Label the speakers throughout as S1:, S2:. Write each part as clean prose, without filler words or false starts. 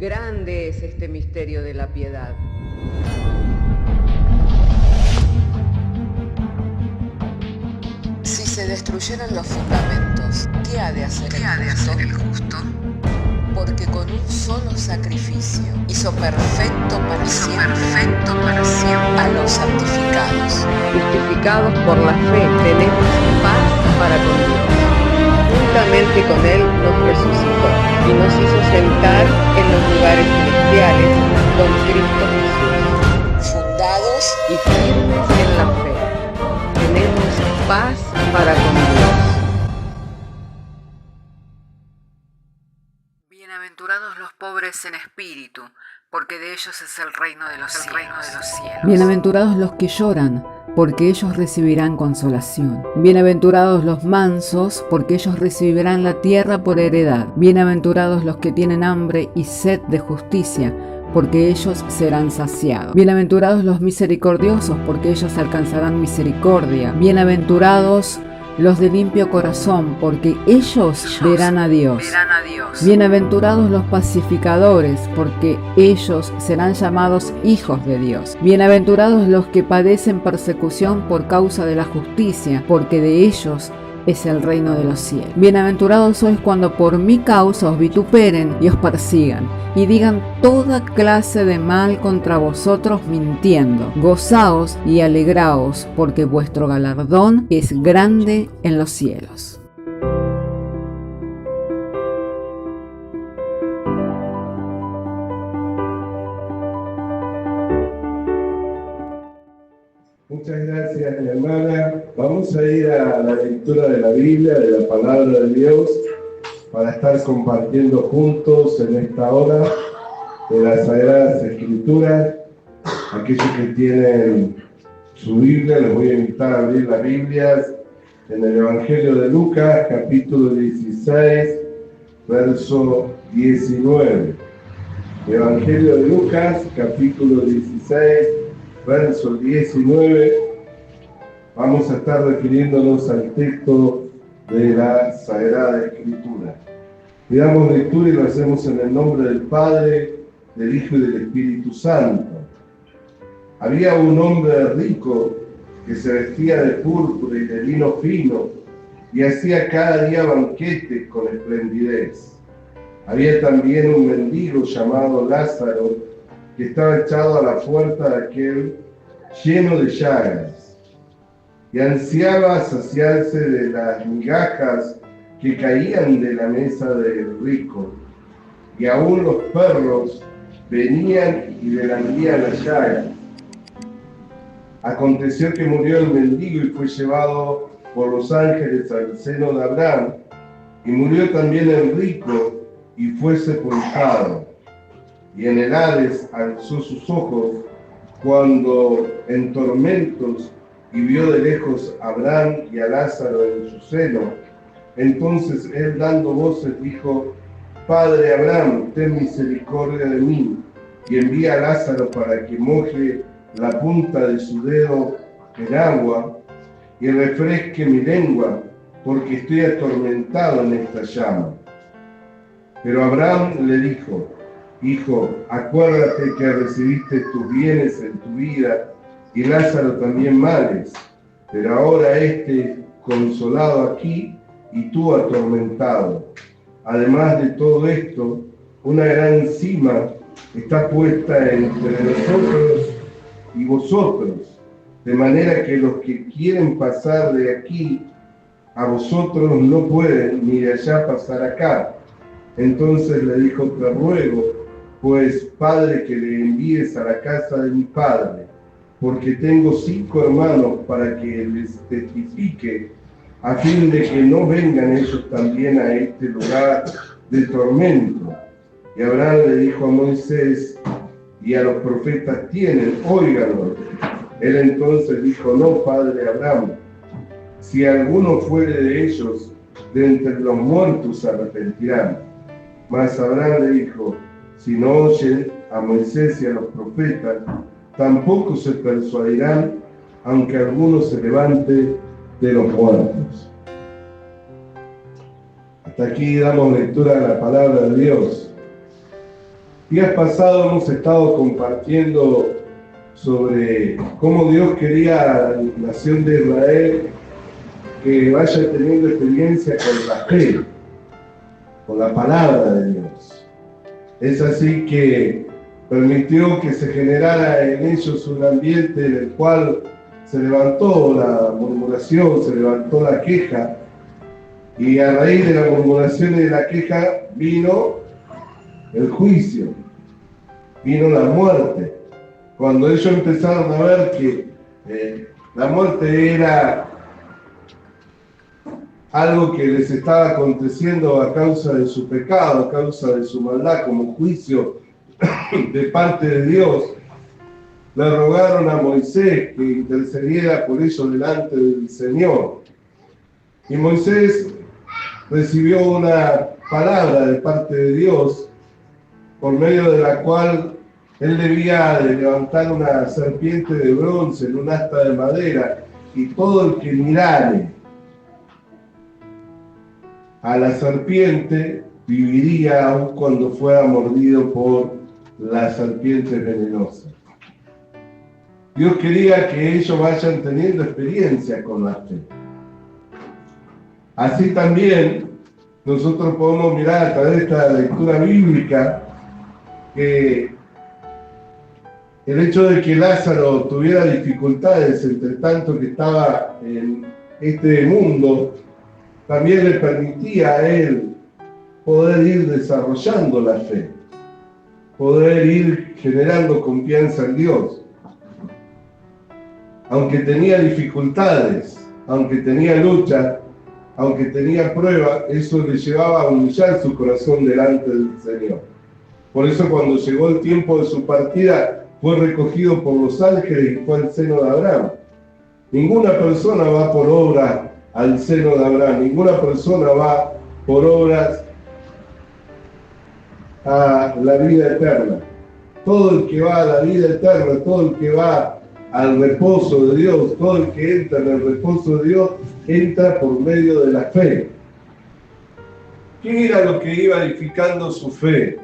S1: Grande es este misterio de la piedad.
S2: Si se destruyeran los fundamentos, ¿qué ha de hacer el justo? Porque con un solo sacrificio hizo perfecto para siempre a los santificados.
S1: Justificados por la fe, tenemos paz para con Dios. Juntamente con Él nos resucitó y nos hizo sentar en los lugares celestiales con Cristo Jesús.
S2: Fundados
S1: Y firmes en la fe, tenemos paz para con Dios.
S2: Bienaventurados los pobres en espíritu, porque de ellos es el reino de los cielos.
S3: Bienaventurados los que lloran, porque ellos recibirán consolación. Bienaventurados los mansos, porque ellos recibirán la tierra por heredad. Bienaventurados los que tienen hambre y sed de justicia, porque ellos serán saciados. Bienaventurados los misericordiosos, porque ellos alcanzarán misericordia. Bienaventurados los de limpio corazón, porque ellos verán a Dios. Bienaventurados los pacificadores, porque ellos serán llamados hijos de Dios. Bienaventurados los que padecen persecución por causa de la justicia, porque de ellos es el reino de los cielos. Bienaventurados sois cuando por mi causa os vituperen y os persigan, y digan toda clase de mal contra vosotros mintiendo. Gozaos y alegraos, porque vuestro galardón es grande en los cielos.
S4: Muchas gracias, mi hermana. Vamos a ir a la lectura de la Biblia, de la Palabra de Dios, para estar compartiendo juntos en esta hora de las Sagradas Escrituras. Aquellos que tienen su Biblia, les voy a invitar a abrir las Biblias en el Evangelio de Lucas, capítulo 16, verso 19. Evangelio de Lucas, capítulo 16, verso 19, vamos a estar refiriéndonos al texto de la Sagrada Escritura. Le damos lectura y lo hacemos en el nombre del Padre, del Hijo y del Espíritu Santo. Había un hombre rico que se vestía de púrpura y de lino fino y hacía cada día banquetes con esplendidez. Había también un mendigo llamado Lázaro, que estaba echado a la puerta de aquel lleno de llagas, y ansiaba saciarse de las migajas que caían de la mesa del rico, y aún los perros venían y le lambían las llagas. Aconteció que murió el mendigo y fue llevado por los ángeles al seno de Abraham, y murió también el rico y fue sepultado. Y en el Hades alzó sus ojos cuando en tormentos y vio de lejos a Abraham y a Lázaro en su seno. Entonces él, dando voces, dijo: Padre Abraham, ten misericordia de mí, y envía a Lázaro para que moje la punta de su dedo en agua y refresque mi lengua, porque estoy atormentado en esta llama. Pero Abraham le dijo: Hijo, acuérdate que recibiste tus bienes en tu vida y Lázaro también males, pero ahora consolado aquí y tú atormentado. Además de todo esto, una gran cima está puesta entre nosotros y vosotros, de manera que los que quieren pasar de aquí a vosotros no pueden ni de allá pasar acá. Entonces le dijo: te ruego, pues, Padre, que le envíes a la casa de mi padre, porque tengo 5 hermanos, para que les testifique, a fin de que no vengan ellos también a este lugar de tormento. Y Abraham le dijo a Moisés y a los profetas: tienen, óiganlo. Él entonces dijo: no, Padre Abraham, si alguno fuere de ellos, de entre los muertos se arrepentirán. Mas Abraham le dijo: si no oyen a Moisés y a los profetas, tampoco se persuadirán, aunque alguno se levante de los muertos. Hasta aquí damos lectura a la palabra de Dios. Días pasados hemos estado compartiendo sobre cómo Dios quería a la nación de Israel que vaya teniendo experiencia con la fe, con la palabra de Dios. Es así que permitió que se generara en ellos un ambiente en el cual se levantó la murmuración, se levantó la queja, y a raíz de la murmuración y de la queja vino el juicio, vino la muerte. Cuando ellos empezaron a ver que la muerte era algo que les estaba aconteciendo a causa de su pecado, a causa de su maldad, como juicio de parte de Dios, le rogaron a Moisés que intercediera por ellos delante del Señor. Y Moisés recibió una palabra de parte de Dios, por medio de la cual él debía de levantar una serpiente de bronce en un asta de madera, y todo el que mirare a la serpiente viviría aun cuando fuera mordido por las serpientes venenosas. Dios quería que ellos vayan teniendo experiencia con la fe. Así también nosotros podemos mirar a través de esta lectura bíblica que el hecho de que Lázaro tuviera dificultades entre tanto que estaba en este mundo también le permitía a él poder ir desarrollando la fe, poder ir generando confianza en Dios. Aunque tenía dificultades, aunque tenía lucha, aunque tenía pruebas, eso le llevaba a humillar su corazón delante del Señor. Por eso cuando llegó el tiempo de su partida, fue recogido por los ángeles y fue al seno de Abraham. Ninguna persona va por obra al seno de Abraham, ninguna persona va por obras a la vida eterna. Todo el que va a la vida eterna, todo el que va al reposo de Dios, todo el que entra en el reposo de Dios, entra por medio de la fe. ¿Qué era lo que iba edificando su fe?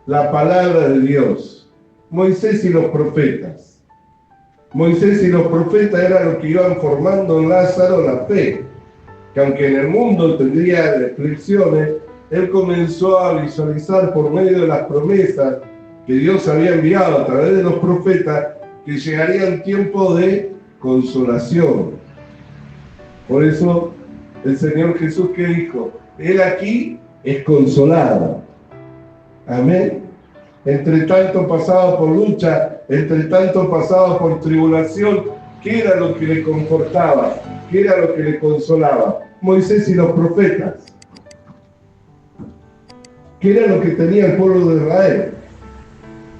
S4: La palabra de Dios. Moisés y los profetas. Moisés y los profetas eran los que iban formando en Lázaro la fe, que aunque en el mundo tendría aflicciones, él comenzó a visualizar por medio de las promesas que Dios había enviado a través de los profetas, que llegarían tiempos de consolación. Por eso el Señor Jesús que dijo, Él aquí es consolado. Amén. Entre tanto pasado por lucha, entre tanto pasado por tribulación, ¿qué era lo que le confortaba? ¿Qué era lo que le consolaba? Moisés y los profetas. ¿Qué era lo que tenía el pueblo de Israel?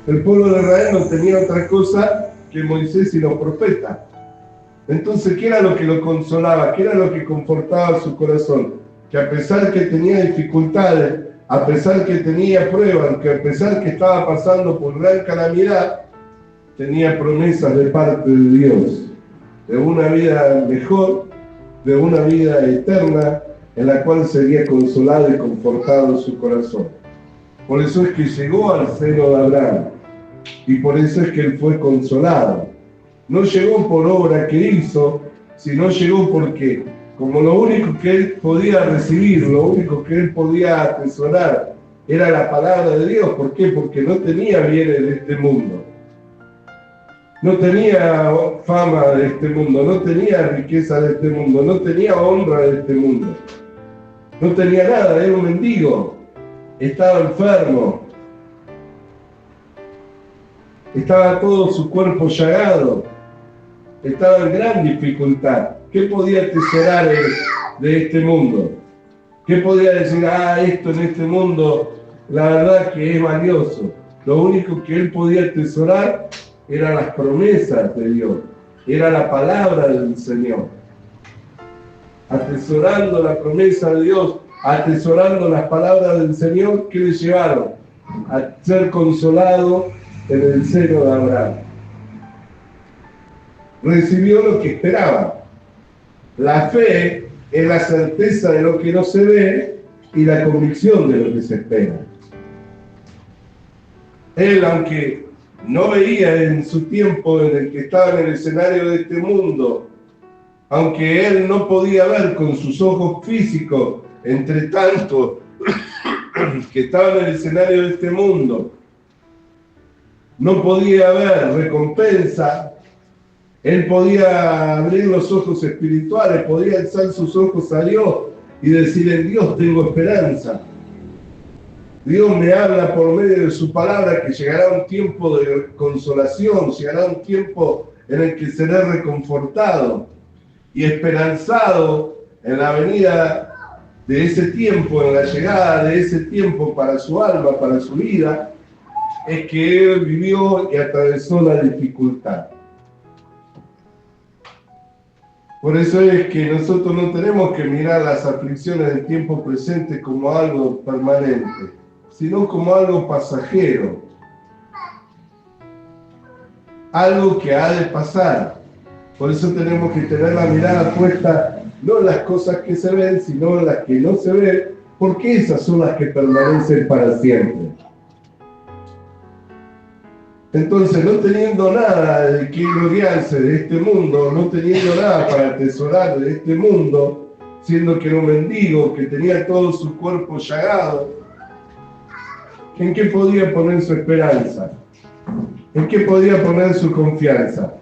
S4: El pueblo de Israel no tenía otra cosa que Moisés y los profetas. Entonces, ¿qué era lo que lo consolaba? ¿Qué era lo que confortaba su corazón? Que a pesar que tenía dificultades, a pesar que tenía pruebas, que a pesar que estaba pasando por gran calamidad, tenía promesas de parte de Dios, de una vida mejor, de una vida eterna, en la cual sería consolado y confortado en su corazón. Por eso es que llegó al seno de Abraham, y por eso es que él fue consolado. No llegó por obra que hizo, sino llegó porque, como lo único que él podía recibir, lo único que él podía atesorar, era la palabra de Dios. ¿Por qué? Porque no tenía bienes de este mundo. No tenía fama de este mundo, no tenía riqueza de este mundo, no tenía honra de este mundo. No tenía nada, era un mendigo, estaba enfermo, estaba todo su cuerpo llagado, estaba en gran dificultad. ¿Qué podía atesorar él de este mundo? ¿Qué podía decir? Esto en este mundo, la verdad que es valioso. Lo único que él podía atesorar eran las promesas de Dios, era la palabra del Señor. Atesorando la promesa de Dios, atesorando las palabras del Señor, ¿qué le llevaron? A ser consolado en el seno de Abraham. Recibió lo que esperaba. La fe es la certeza de lo que no se ve y la convicción de lo que se espera. Él, aunque no veía en su tiempo en el que estaba en el escenario de este mundo, aunque él no podía ver con sus ojos físicos, entre tanto que estaba en el escenario de este mundo, no podía ver recompensa, él podía abrir los ojos espirituales, podía alzar sus ojos a Dios y decir: en Dios tengo esperanza. Dios me habla por medio de su palabra que llegará un tiempo de consolación, llegará un tiempo en el que seré reconfortado y esperanzado en la venida de ese tiempo, en la llegada de ese tiempo para su alma, para su vida, es que él vivió y atravesó la dificultad. Por eso es que nosotros no tenemos que mirar las aflicciones del tiempo presente como algo permanente, sino como algo pasajero, algo que ha de pasar. Por eso tenemos que tener la mirada puesta no en las cosas que se ven, sino en las que no se ven, porque esas son las que permanecen para siempre. Entonces, no teniendo nada de qué gloriarse de este mundo, no teniendo nada para atesorar de este mundo, siendo que era un mendigo que tenía todo su cuerpo llagado, ¿en qué podía poner su esperanza? ¿En qué podía poner su confianza?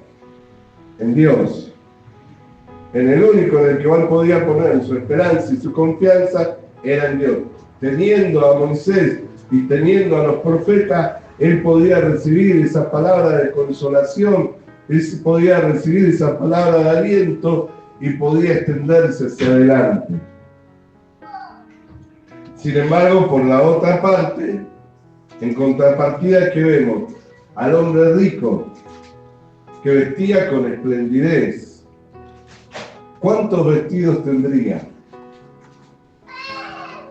S4: En Dios. En el único en el que él podía poner su esperanza y su confianza era en Dios. Teniendo a Moisés y teniendo a los profetas, él podía recibir esa palabra de consolación, él podía recibir esa palabra de aliento y podía extenderse hacia adelante. Sin embargo, por la otra parte, en contrapartida, que vemos al hombre rico que vestía con esplendidez. ¿Cuántos vestidos tendría?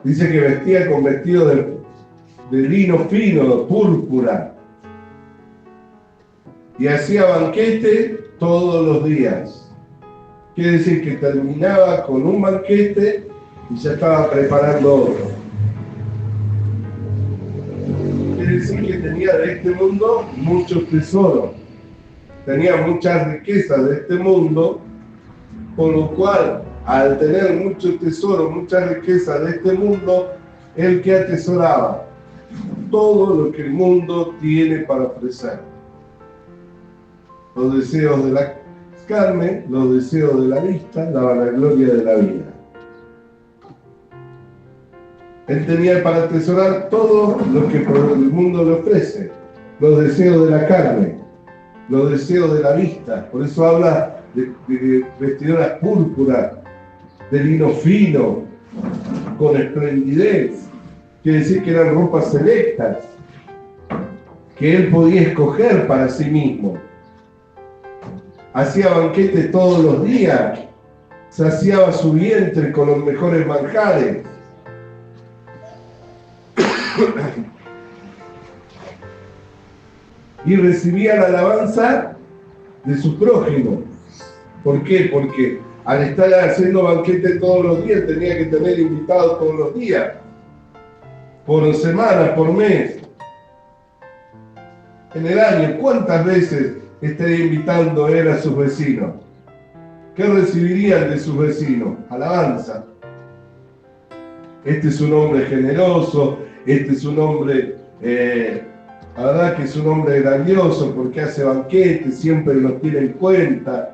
S4: Dice que vestía con vestidos de lino fino, púrpura, y hacía banquete todos los días. Quiere decir que terminaba con un banquete y ya estaba preparando otro. Quiere decir que tenía de este mundo muchos tesoros, tenía muchas riquezas de este mundo, por lo cual, al tener muchos tesoros, muchas riquezas de este mundo, él que atesoraba todo lo que el mundo tiene para ofrecer. Los deseos de la carne, los deseos de la vista, la vanagloria de la vida. Él tenía para atesorar todo lo que el mundo le ofrece, los deseos de la carne, los deseos de la vista. Por eso habla de vestiduras púrpuras, de lino fino, con esplendidez. Quiere decir que eran ropas selectas, que él podía escoger para sí mismo. Hacía banquete todos los días, saciaba su vientre con los mejores manjares. Y recibía la alabanza de su prójimo. ¿Por qué? Porque al estar haciendo banquete todos los días tenía que tener invitados todos los días, por semana, por mes, en el año. ¿Cuántas veces estaría invitando él a sus vecinos? ¿Qué recibirían de sus vecinos? Alabanza. Este es un hombre generoso, este es un hombre, la verdad que es un hombre grandioso porque hace banquetes, siempre los tiene en cuenta.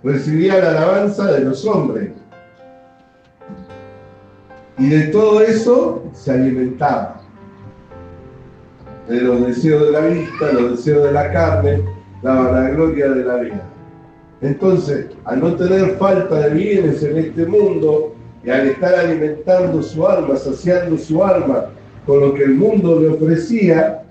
S4: Recibía la alabanza de los hombres. Y de todo eso se alimentaba. De los deseos de la vista, los deseos de la carne, la vanagloria de la vida. Entonces, al no tener falta de bienes en este mundo, y al estar alimentando su alma, saciando su alma con lo que el mundo le ofrecía,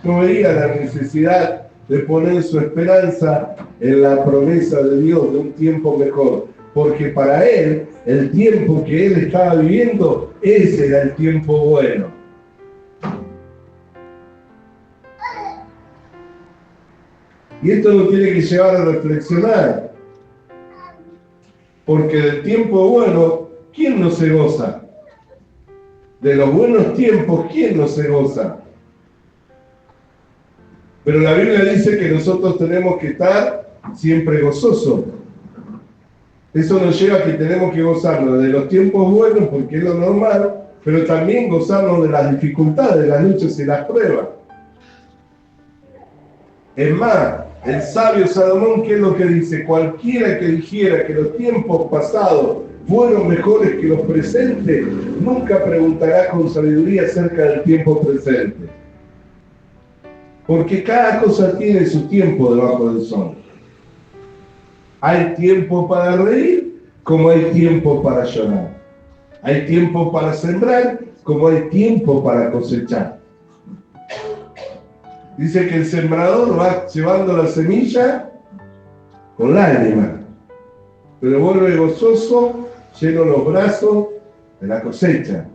S4: no veía la necesidad de poner su esperanza en la promesa de Dios de un tiempo mejor, porque para él, el tiempo que él estaba viviendo, ese era el tiempo bueno. Y esto nos tiene que llevar a reflexionar, porque del tiempo bueno, ¿quién no se goza? De los buenos tiempos, ¿quién no se goza? Pero la Biblia dice que nosotros tenemos que estar siempre gozosos. Eso nos lleva a que tenemos que gozarnos de los tiempos buenos, porque es lo normal, pero también gozarnos de las dificultades, de las luchas y las pruebas. Es más, el sabio Salomón, ¿qué es lo que dice? Cualquiera que dijera que los tiempos pasados fueron mejores que los presentes, nunca preguntará con sabiduría acerca del tiempo presente. Porque cada cosa tiene su tiempo debajo del sol. Hay tiempo para reír, como hay tiempo para llorar. Hay tiempo para sembrar, como hay tiempo para cosechar. Dice que el sembrador va llevando la semilla con lágrimas, pero vuelve gozoso, lleno los brazos de la cosecha.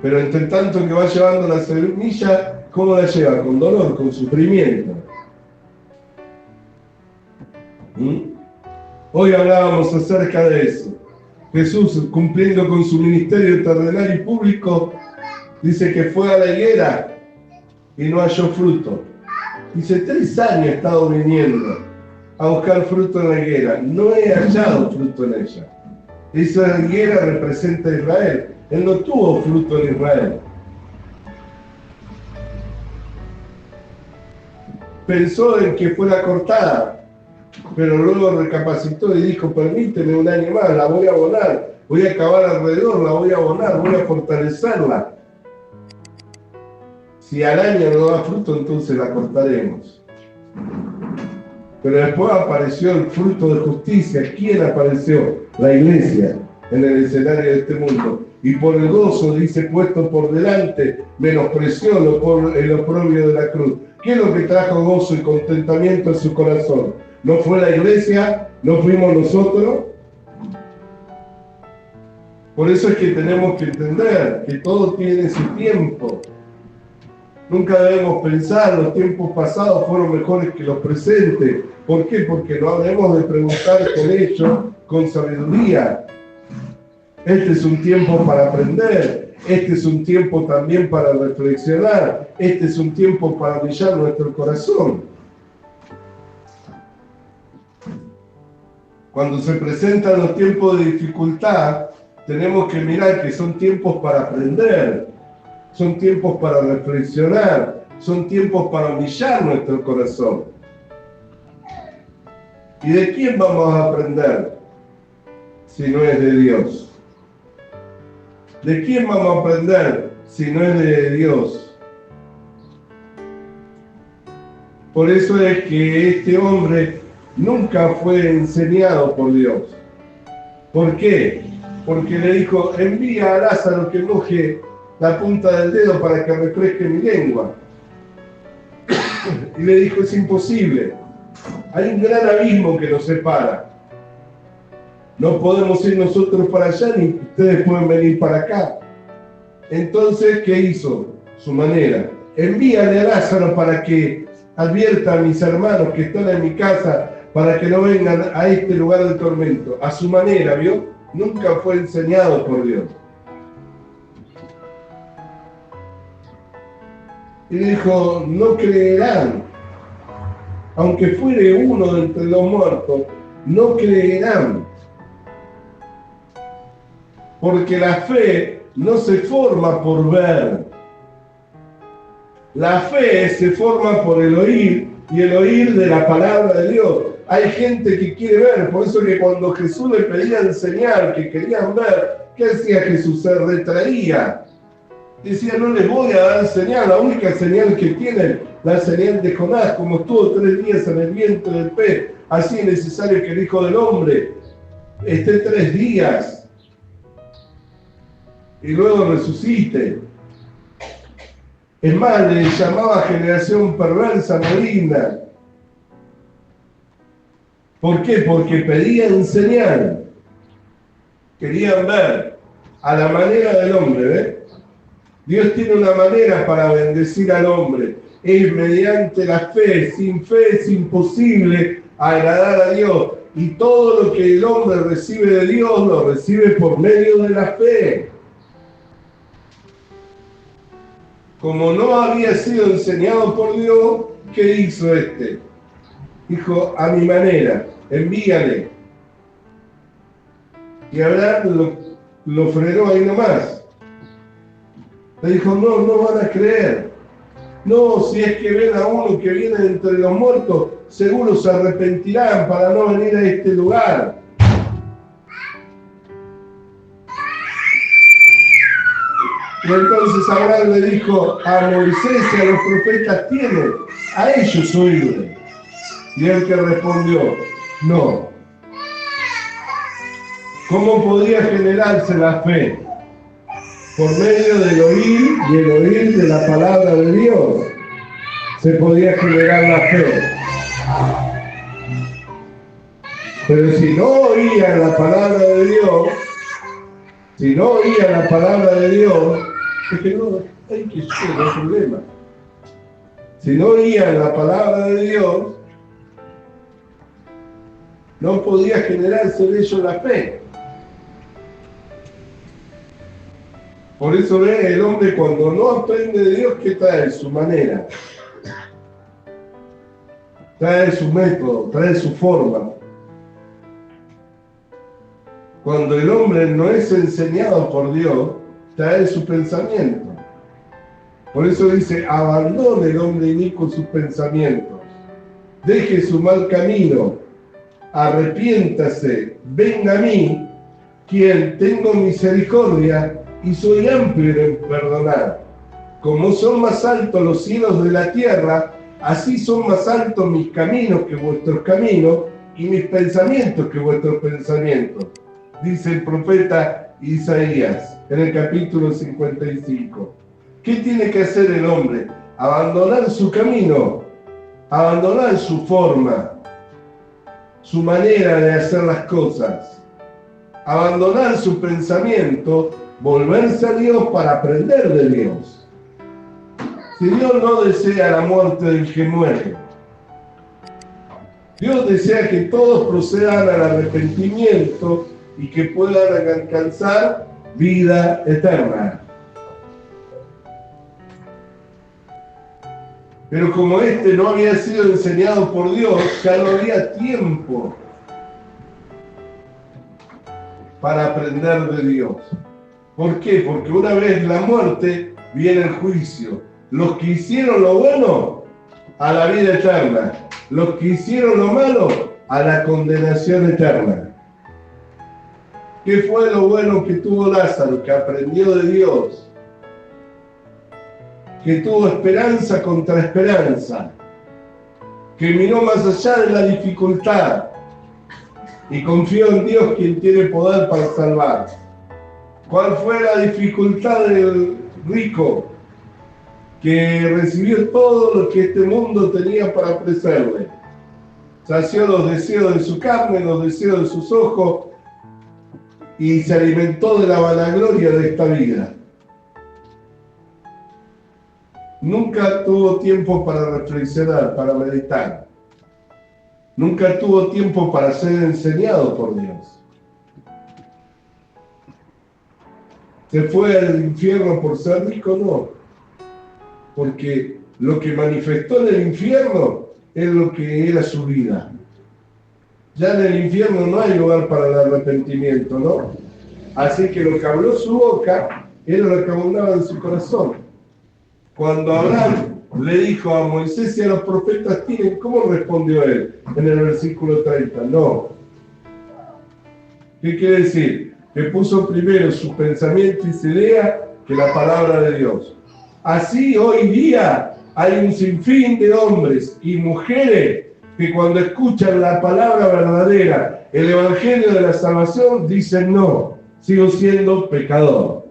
S4: Pero entre tanto que va llevando la semilla, ¿cómo la lleva? Con dolor, con sufrimiento. Hoy hablábamos acerca de eso. Jesús, cumpliendo con su ministerio terrenal y público, dice que fue a la higuera y no halló fruto. Dice, 3 años he estado viniendo a buscar fruto en la higuera. No he hallado fruto en ella. Esa higuera representa a Israel. Él no tuvo fruto en Israel. Pensó en que fuera cortada, pero luego recapacitó y dijo, permíteme un año más, la voy a abonar, voy a cavar alrededor, la voy a abonar, voy a fortalecerla. Si al año no da fruto, entonces la cortaremos. Pero después apareció el fruto de justicia. ¿Quién apareció? La iglesia en el escenario de este mundo. Y por el gozo, dice, puesto por delante, menospreció el oprobio de la cruz. ¿Qué es lo que trajo gozo y contentamiento en su corazón? ¿No fue la iglesia? ¿No fuimos nosotros? Por eso es que tenemos que entender que todo tiene su tiempo. Nunca debemos pensar los tiempos pasados fueron mejores que los presentes. ¿Por qué? Porque no debemos de preguntar con ellos, con sabiduría. Este es un tiempo para aprender. Este es un tiempo también para reflexionar. Este es un tiempo para brillar nuestro corazón. Cuando se presentan los tiempos de dificultad, tenemos que mirar que son tiempos para aprender. Son tiempos para reflexionar, son tiempos para brillar nuestro corazón. ¿Y de quién vamos a aprender si no es de Dios? ¿De quién vamos a aprender si no es de Dios? Por eso es que este hombre nunca fue enseñado por Dios. ¿Por qué? Porque le dijo, envía a Lázaro que moje la punta del dedo para que refresque mi lengua. Y le dijo, es imposible. Hay un gran abismo que nos separa. No podemos ir nosotros para allá, ni ustedes pueden venir para acá. Entonces, ¿qué hizo? Su manera. Envíale a Lázaro para que advierta a mis hermanos que están en mi casa, para que no vengan a este lugar de tormento. A su manera, ¿vio? Nunca fue enseñado por Dios. Y dijo, no creerán, aunque fuere uno de entre los muertos, no creerán. Porque la fe no se forma por ver. La fe se forma por el oír, y el oír de la palabra de Dios. Hay gente que quiere ver, por eso que cuando Jesús le pedía enseñar, que querían ver, ¿qué hacía Jesús? Se retraía. Decía, no les voy a dar señal, la única señal que tienen, la señal de Jonás, como estuvo 3 días en el vientre del pez, así es necesario que el Hijo del Hombre esté 3 días y luego resucite. Es más, le llamaba generación perversa, maligna. ¿Por qué? Porque pedían señal, querían ver a la manera del hombre, ¿ves? Dios tiene una manera para bendecir al hombre. Es mediante la fe. Sin fe es imposible agradar a Dios. Y todo lo que el hombre recibe de Dios, lo recibe por medio de la fe. como no había sido enseñado por Dios, ¿qué hizo este? Dijo, a mi manera, envíale. Y Abraham lo frenó ahí nomás. Le dijo, no van a creer. No, si es que ven a uno que viene de entre los muertos, seguro se arrepentirán para no venir a este lugar. Y entonces Abraham le dijo a Moisés y a los profetas tienen, a ellos oírle. Y él que respondió, no. ¿Cómo podía generarse la fe? Por medio del oír y el oír de la palabra de Dios se podía generar la fe. Pero si no oían la palabra de Dios, es que no hay que ser, no hay problema. Si no oían la palabra de Dios, no podía generarse en ellos la fe. Por eso ve el hombre cuando no aprende de Dios, ¿qué trae? Su manera. Trae su método, trae su forma. Cuando el hombre no es enseñado por Dios, trae su pensamiento. Por eso dice, abandone el hombre inicuo sus pensamientos. Deje su mal camino. Arrepiéntase. Venga a mí, quien tengo misericordia y soy amplio en perdonar. Como son más altos los cielos de la tierra, así son más altos mis caminos que vuestros caminos y mis pensamientos que vuestros pensamientos. Dice el profeta Isaías en el capítulo 55. ¿Qué tiene que hacer el hombre? Abandonar su camino, abandonar su forma, su manera de hacer las cosas, abandonar su pensamiento, volverse a Dios para aprender de Dios. Si Dios no desea la muerte del que muere, Dios desea que todos procedan al arrepentimiento y que puedan alcanzar vida eterna. Pero como este no había sido enseñado por Dios, ya no había tiempo para aprender de Dios. ¿Por qué? Porque una vez la muerte, viene el juicio. Los que hicieron lo bueno, a la vida eterna. Los que hicieron lo malo, a la condenación eterna. ¿Qué fue lo bueno que tuvo Lázaro? Que aprendió de Dios. Que tuvo esperanza contra esperanza. Que miró más allá de la dificultad. Y confió en Dios, quien tiene poder para salvar. ¿Cuál fue la dificultad del rico? Que recibió todo lo que este mundo tenía para ofrecerle. Sació los deseos de su carne, los deseos de sus ojos, y se alimentó de la vanagloria de esta vida. Nunca tuvo tiempo para reflexionar, para meditar. Nunca tuvo tiempo para ser enseñado por Dios. ¿Se fue al infierno por ser rico? No. Porque lo que manifestó en el infierno es lo que era su vida. Ya en el infierno no hay lugar para el arrepentimiento, ¿no? Así que lo que habló su boca era lo que abundaba en su corazón. Cuando Abraham le dijo a Moisés y a los profetas tienen, ¿cómo respondió él en el versículo 30? No. ¿Qué quiere decir? Que puso primero su pensamiento y su idea que la palabra de Dios. Así hoy día hay un sinfín de hombres y mujeres que cuando escuchan la palabra verdadera, el evangelio de la salvación, dicen no, sigo siendo pecador.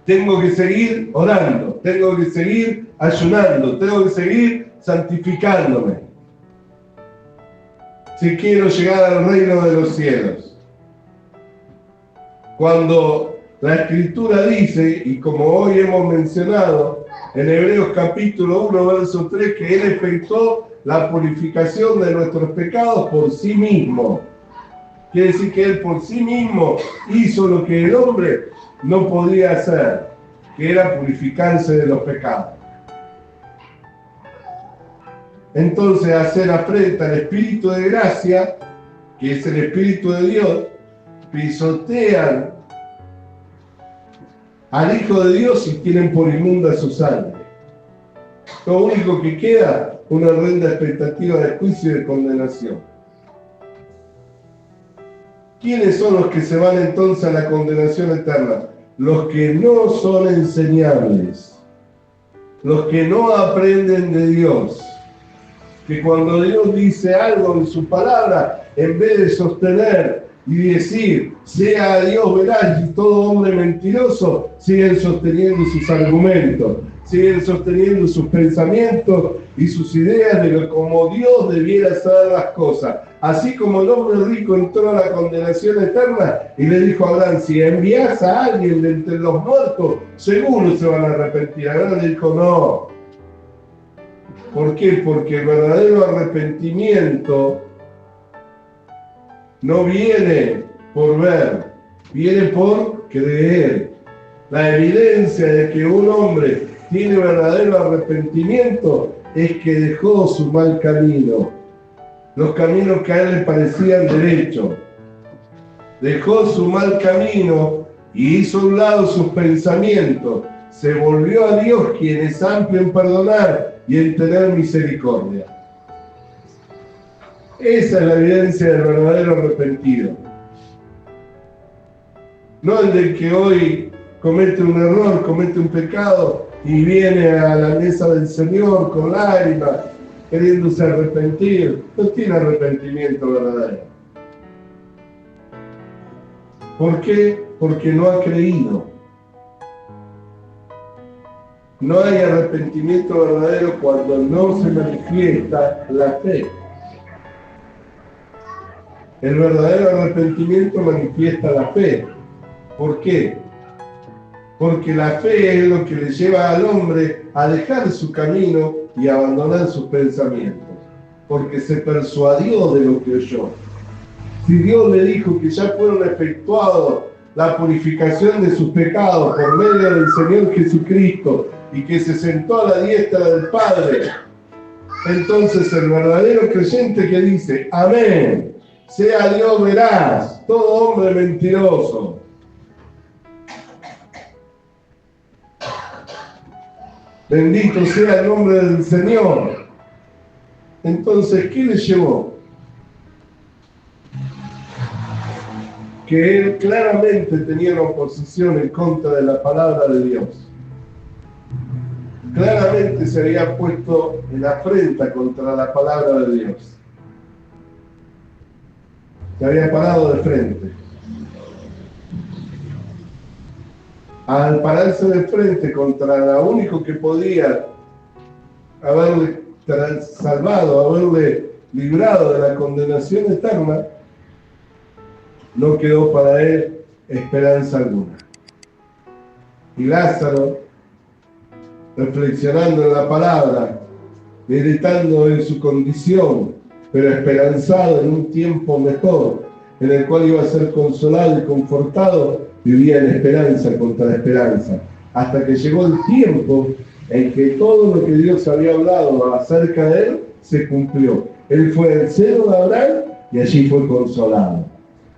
S4: Tengo que seguir orando, tengo que seguir ayunando, tengo que seguir santificándome. Si quiero llegar al reino de los cielos. Cuando la Escritura dice, y como hoy hemos mencionado, en Hebreos capítulo 1, verso 3, que Él efectuó la purificación de nuestros pecados por sí mismo. Quiere decir que Él por sí mismo hizo lo que el hombre no podía hacer. que era purificarse de los pecados. Entonces, hacer afrenta al Espíritu de gracia, que es el Espíritu de Dios, pisotean al Hijo de Dios y tienen por inmunda su sangre. Lo único que queda, una horrenda expectativa de juicio y de condenación. ¿Quiénes son los que se van entonces a la condenación eterna? Los que no son enseñables, los que no aprenden de Dios, que cuando Dios dice algo en su palabra, en vez de sostener y decir, sea Dios veraz y todo hombre mentiroso, siguen sosteniendo sus argumentos, siguen sosteniendo sus pensamientos y sus ideas de cómo Dios debiera hacer las cosas. Así como el hombre rico entró a la condenación eterna y le dijo a Abraham, si envías a alguien de entre los muertos, seguro se van a arrepentir. Abraham le dijo, no. ¿Por qué? Porque el verdadero arrepentimiento no viene por ver, viene por creer. La evidencia de que un hombre tiene verdadero arrepentimiento es que dejó su mal camino, los caminos que a él le parecían derechos. Dejó su mal camino y hizo a un lado sus pensamientos. Se volvió a Dios, quien es amplio en perdonar y en tener misericordia. Esa es la evidencia del verdadero arrepentido. No el del que hoy comete un error, comete un pecado y viene a la mesa del Señor con lágrimas, queriéndose arrepentir. No tiene arrepentimiento verdadero. ¿Por qué? Porque no ha creído. No hay arrepentimiento verdadero cuando no se manifiesta la fe. El verdadero arrepentimiento manifiesta la fe. ¿Por qué? Porque la fe es lo que le lleva al hombre a dejar su camino y abandonar sus pensamientos. Porque se persuadió de lo que oyó. Si Dios le dijo que ya fueron efectuados la purificación de sus pecados por medio del Señor Jesucristo y que se sentó a la diestra del Padre, entonces el verdadero creyente que dice, amén, sea Dios veraz, todo hombre mentiroso. Bendito sea el nombre del Señor. Entonces, ¿qué le llevó? Que él claramente tenía una oposición en contra de la palabra de Dios. Claramente se había puesto en afrenta contra la palabra de Dios. Se había parado de frente. Al pararse de frente contra lo único que podía haberle salvado, haberle librado de la condenación eterna, no quedó para él esperanza alguna. Y Lázaro, reflexionando en la palabra, meditando en su condición, pero esperanzado en un tiempo mejor, en el cual iba a ser consolado y confortado, vivía en esperanza contra esperanza, hasta que llegó el tiempo en que todo lo que Dios había hablado acerca de él se cumplió. Él fue el seno de Abraham y allí fue consolado.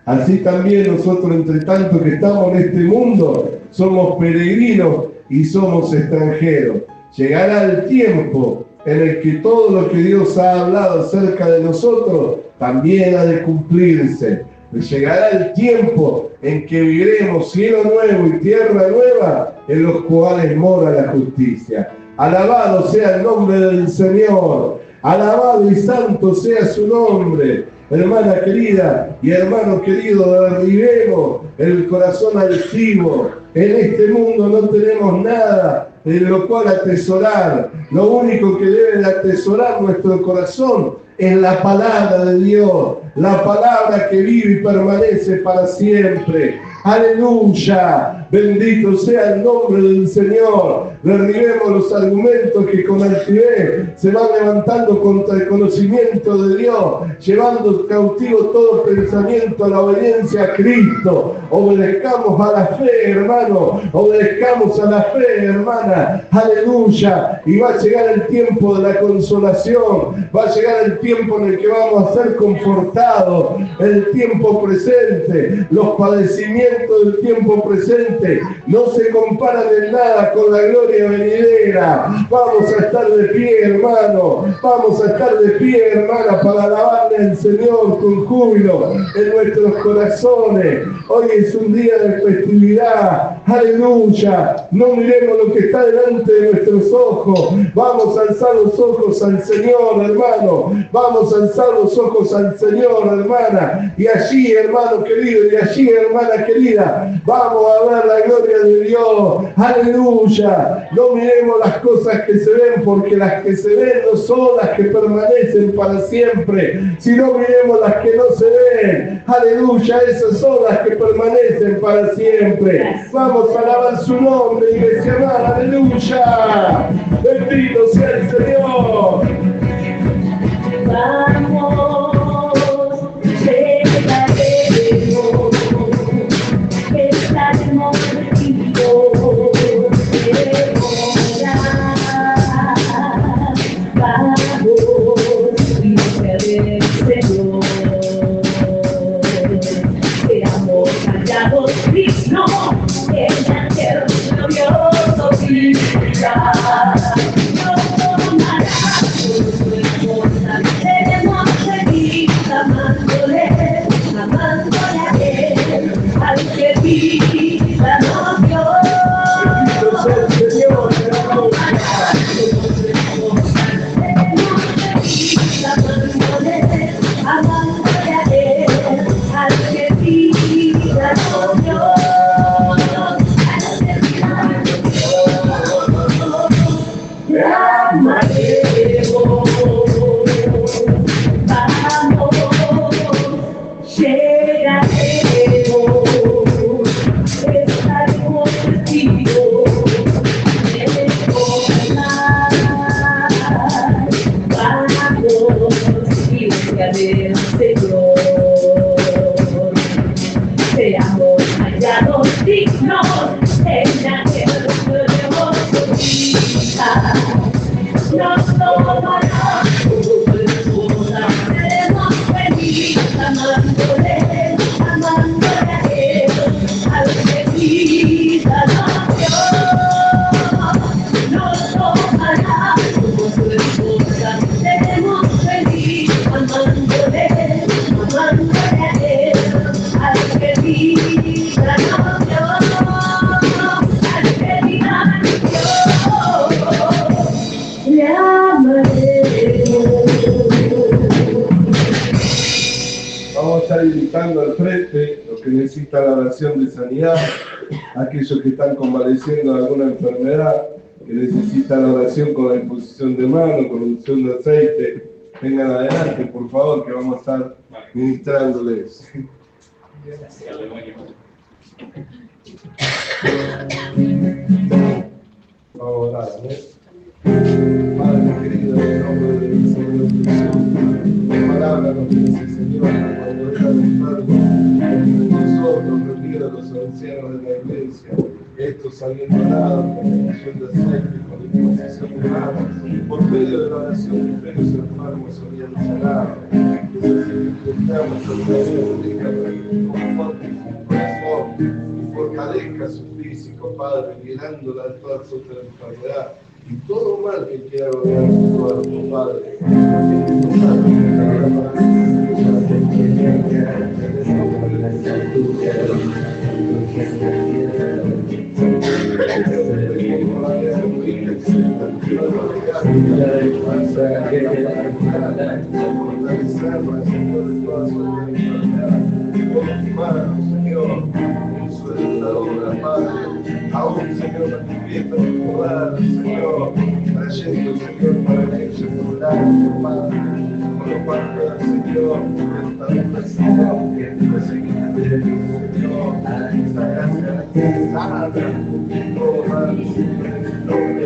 S4: Así también nosotros, entre tanto que estamos en este mundo, somos peregrinos y somos extranjeros. Llegará el tiempo en el que todo lo que Dios ha hablado acerca de nosotros también ha de cumplirse. Llegará el tiempo en que viviremos cielo nuevo y tierra nueva, en los cuales mora la justicia. Alabado sea el nombre del Señor, alabado y santo sea su nombre. Hermana querida y hermano querido, derribemos el corazón altivo. En este mundo no tenemos nada en lo cual atesorar. Lo único que debe de atesorar nuestro corazón es la palabra de Dios, la palabra que vive y permanece para siempre. Aleluya, bendito sea el nombre del Señor. derribemos los argumentos que con altivez se van levantando contra el conocimiento de Dios, llevando cautivo todo pensamiento a la obediencia a Cristo. Obedezcamos a la fe, hermano, obedezcamos a la fe, hermana, aleluya. Y va a llegar el tiempo de la consolación, va a llegar el tiempo en el que vamos a ser confortados, el tiempo presente, los padecimientos del tiempo presente no se comparan en nada con la gloria venidera. Vamos a estar de pie, hermano, vamos a estar de pie, hermana, para alabarle al Señor con júbilo en nuestros corazones. Hoy es un día de festividad, aleluya. No miremos lo que está delante de nuestros ojos, vamos a alzar los ojos al Señor, hermano, vamos a alzar los ojos al Señor, hermana, y allí, hermano querido, y allí, hermana querida, vamos a ver la gloria de Dios, aleluya. No miremos las cosas que se ven, porque las que se ven no son las que permanecen para siempre, sino miremos las que no se ven, aleluya, esas son las que permanecen para siempre. Vamos a alabar su nombre, iglesia amada, aleluya. Bendito sea el Señor.
S5: Vamos, llegaremos, estaremos contigo, vamos, gloria del Señor, seamos hallados dignos en aquel glorioso día. Debemos seguir amándole a Él, al que vida nos dio. Debemos seguir amándole a Él, al que vida nos dio. Le amaremos. Llegaremos, estaremos contigo, vamos, iglesia del Señor, seamos hallados dignos en aquel glorioso día. Nos tomará seremos felices amándole a Él, al que vida nos dio. Nos tomará como su esposa, seremos felices amándole a Él, al que vida nos dio, al que vida nos dio. Le amaremos.
S4: Vamos a estar invitando al frente los que necesitan la oración de sanidad, aquellos que están convaleciendo de alguna enfermedad, que necesitan la oración con la imposición de mano, con la unción de aceite. Vengan adelante, por favor, que vamos a estar ministrándoles. Vamos a orar, Padre querido, en el nombre del Señor Jesús, tu palabra nos dice, Señor, cuando era enfermo, nosotros reunidos los ancianos de la iglesia, estos habiendo orado con la unción de aceite, con la imposición de manos, por medio de la oración de los enfermos solían sanar, necesitamos el Señor, conforte su corazón y fortalezca su físico, Padre, librándola de toda sorte de enfermedad y todo mal que quiera rodear su cuerpo, Padre. Señor, en su dentadura, Padre, aún, Señor, manifiesta tu poder, Señor, trayendo, Señor, para que se burlaran, Padre, con lo cual, Señor, dentadura, Señor, que recibiste, Señor, esa gracia sana, todo mal, Señor, en el nombre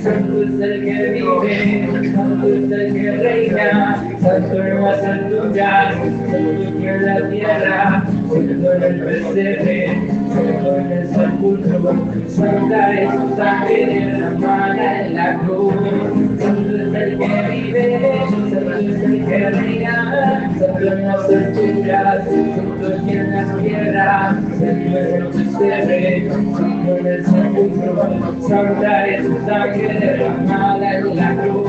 S5: Santo es el que vive, santo es el que reina, santo en las alturas, santo en la tierra, santo en el pesebre, santo en el sepulcro, santa es su sangre derramada en la cruz. Santo es el que vive, santo es el que reina, santo en las alturas, santo en la tierra, santo en el pesebre, santo en el sepulcro, santa es su sangre derramada en la cruz.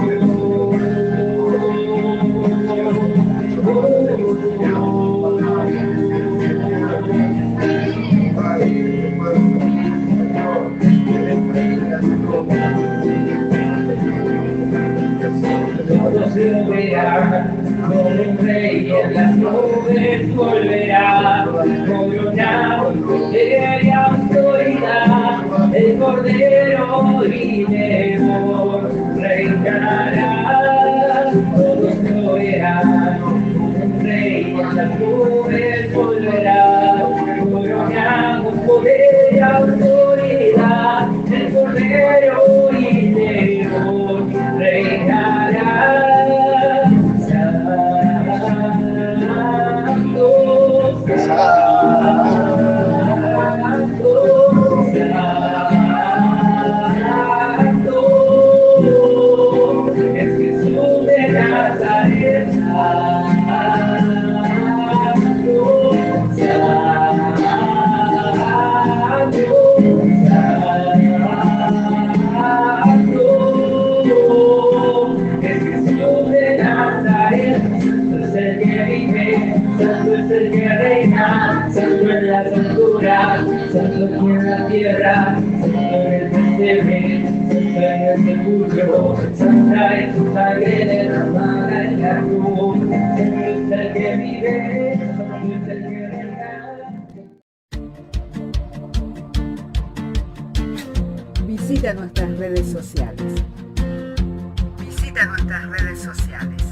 S5: Todos lo verán, como un rey en las nubes volverá, coronado de autoridad, el Cordero y León reinará. Todos lo verán, como un rey en las nubes volverá, coronado poder y autoridad, el Cordero y León reinará. Santo en las alturas, santo en la tierra, santo en el pesebre, santo en el sepulcro, santa es su sangre derramada en la cruz. Santo es el que vive, santo es el que reina.
S3: Visita nuestras redes sociales. Visita nuestras redes sociales.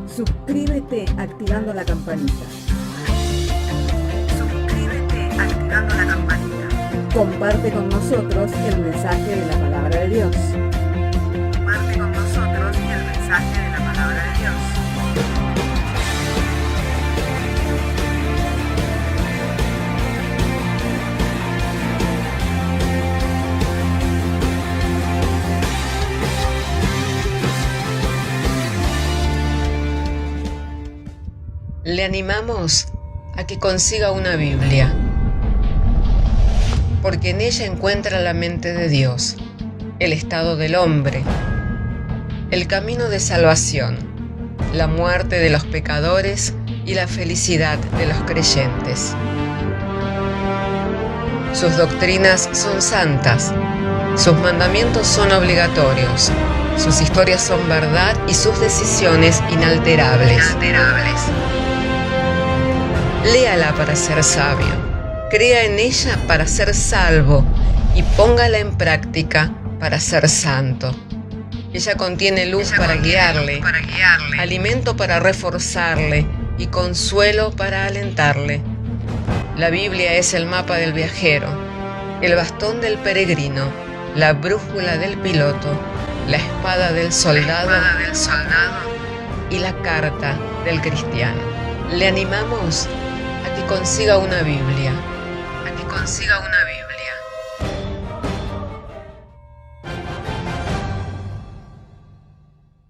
S3: Suscríbete activando la campanita. Activando la campanita. Comparte con nosotros el mensaje de la palabra de Dios. Comparte con nosotros el mensaje de la palabra de Dios.
S2: Le animamos a que consiga una Biblia, porque en ella encuentra la mente de Dios, el estado del hombre, el camino de salvación, la muerte de los pecadores y la felicidad de los creyentes. Sus doctrinas son santas, sus mandamientos son obligatorios, sus historias son verdad y sus decisiones inalterables. Léala para ser sabio, crea en ella para ser salvo y póngala en práctica para ser santo. Ella contiene luz para guiarle, alimento para reforzarle y consuelo para alentarle. La Biblia es el mapa del viajero, el bastón del peregrino, la brújula del piloto, la espada del soldado y la carta del cristiano. Le animamos a que consiga una Biblia,